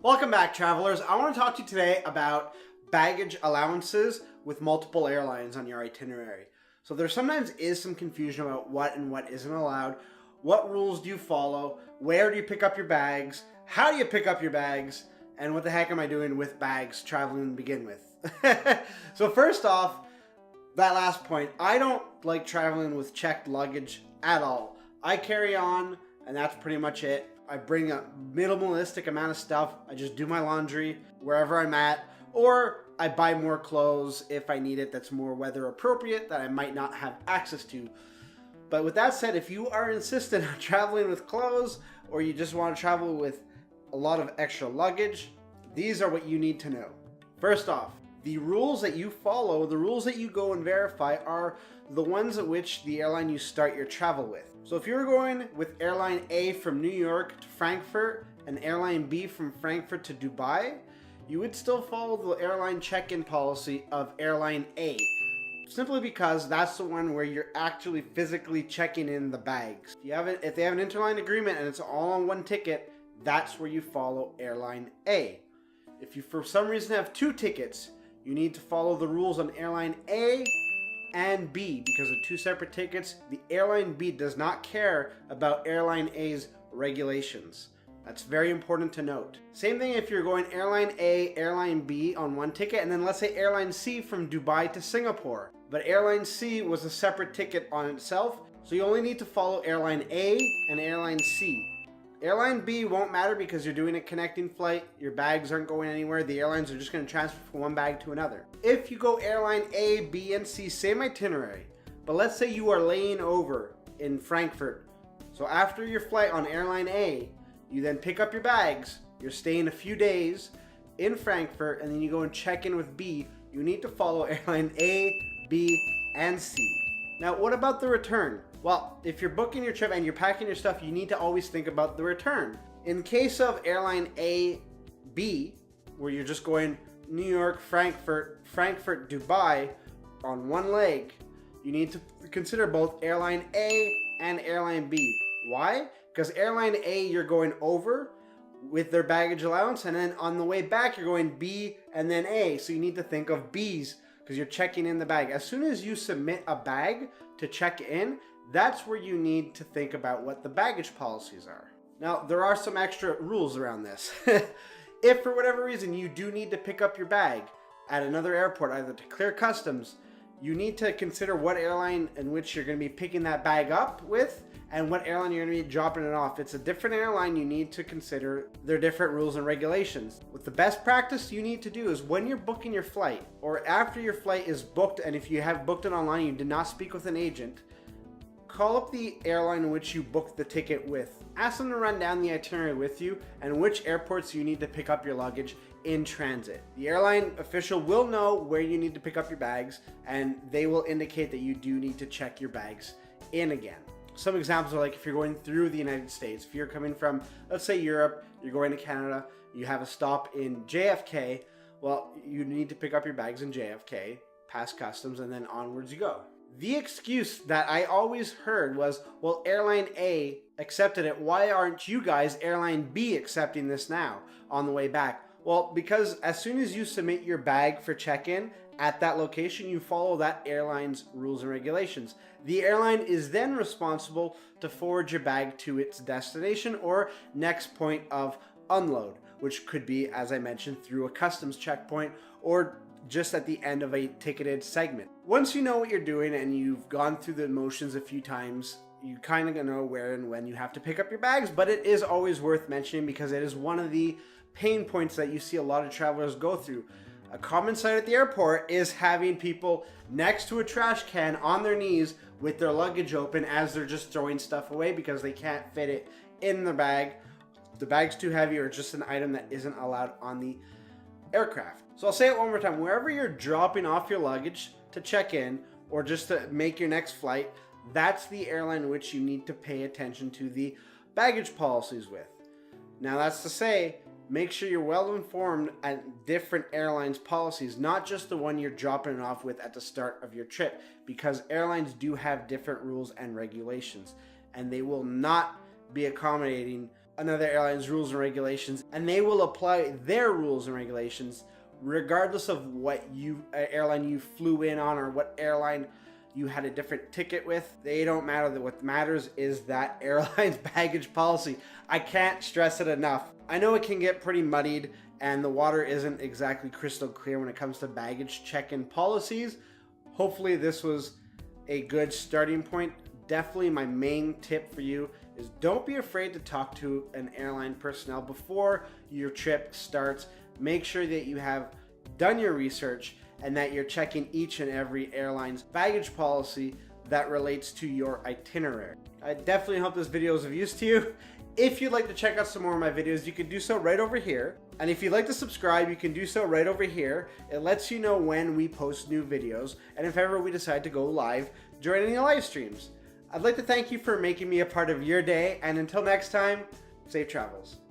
Welcome back, travelers. I want to talk to you today about baggage allowances with multiple airlines on your itinerary. So there sometimes is some confusion about what and what isn't allowed. What rules do you follow? Where do you pick up your bags? How do you pick up your bags? And what the heck am I doing with bags traveling to begin with? So first off, that last point, I don't like traveling with checked luggage at all. I carry on, and that's pretty much it. I bring a minimalistic amount of stuff. I just do my laundry wherever I'm at, or I buy more clothes if I need it that's more weather appropriate that I might not have access to. But with that said, if you are insistent on traveling with clothes, or you just want to travel with a lot of extra luggage, these are what you need to know. First off, the rules that you follow, the rules that you go and verify are the ones at which the airline you start your travel with. So if you're going with Airline A from New York to Frankfurt and Airline B from Frankfurt to Dubai, you would still follow the airline check-in policy of Airline A, simply because that's the one where you're actually physically checking in the bags. If they have an interline agreement and it's all on one ticket, that's where you follow Airline A. If you for some reason have two tickets, you need to follow the rules on Airline A and B because they're two separate tickets. The Airline B does not care about Airline A's regulations. That's very important to note. Same thing if you're going Airline A, Airline B on one ticket, and then let's say Airline C from Dubai to Singapore. But Airline C was a separate ticket on itself, so you only need to follow Airline A and Airline C. Airline B won't matter because you're doing a connecting flight, your bags aren't going anywhere, the airlines are just going to transfer from one bag to another. If you go Airline A, B, and C, same itinerary, but let's say you are laying over in Frankfurt. So after your flight on Airline A, you then pick up your bags, you're staying a few days in Frankfurt, and then you go and check in with B, you need to follow Airline A, B, and C. Now, what about the return? Well, if you're booking your trip and you're packing your stuff, you need to always think about the return. In case of Airline A, B, where you're just going New York, Frankfurt, Dubai on one leg, you need to consider both Airline A and Airline B. Why? Because Airline A, you're going over with their baggage allowance, and then on the way back, you're going B and then A. So you need to think of B's because you're checking in the bag. As soon as you submit a bag to check in, that's where you need to think about what the baggage policies are. Now, there are some extra rules around this. If for whatever reason you do need to pick up your bag at another airport, either to clear customs, you need to consider what airline in which you're going to be picking that bag up with and what airline you're going to be dropping it off. It's a different airline, you need to consider their different rules and regulations. What the best practice you need to do is when you're booking your flight or after your flight is booked, and if you have booked it online, you did not speak with an agent, call up the airline in which you booked the ticket with. Ask them to run down the itinerary with you and which airports you need to pick up your luggage in transit. The airline official will know where you need to pick up your bags, and they will indicate that you do need to check your bags in again. Some examples are like if you're going through the United States, if you're coming from, let's say Europe, you're going to Canada, you have a stop in JFK, well, you need to pick up your bags in JFK, past customs, and then onwards you go. The excuse that I always heard was, well, Airline A accepted it. Why aren't you guys, Airline B, accepting this now on the way back? Well, because as soon as you submit your bag for check-in at that location, you follow that airline's rules and regulations. The airline is then responsible to forward your bag to its destination or next point of unload, which could be, as I mentioned, through a customs checkpoint or just at the end of a ticketed segment. Once you know what you're doing and you've gone through the motions a few times, you kind of know where and when you have to pick up your bags, but it is always worth mentioning because it is one of the pain points that you see a lot of travelers go through. A common sight at the airport is having people next to a trash can on their knees with their luggage open as they're just throwing stuff away because they can't fit it in the bag. The bag's too heavy or just an item that isn't allowed on the aircraft. So I'll say it one more time. Wherever you're dropping off your luggage to check in or just to make your next flight, that's the airline in which you need to pay attention to the baggage policies with. Now that's to say, make sure you're well informed at different airlines' policies, not just the one you're dropping it off with at the start of your trip, because airlines do have different rules and regulations, and they will not be accommodating another airline's rules and regulations, and they will apply their rules and regulations regardless of what airline you flew in on or what airline you had a different ticket with. They don't matter. What matters is that airline's baggage policy. I can't stress it enough. I know it can get pretty muddied and the water isn't exactly crystal clear when it comes to baggage check-in policies. Hopefully this was a good starting point. Definitely my main tip for you is don't be afraid to talk to an airline personnel before your trip starts. Make sure that you have done your research and that you're checking each and every airline's baggage policy that relates to your itinerary. I definitely hope this video is of use to you. If you'd like to check out some more of my videos, you can do so right over here. And if you'd like to subscribe, you can do so right over here. It lets you know when we post new videos and if ever we decide to go live during any live streams. I'd like to thank you for making me a part of your day, and until next time, safe travels.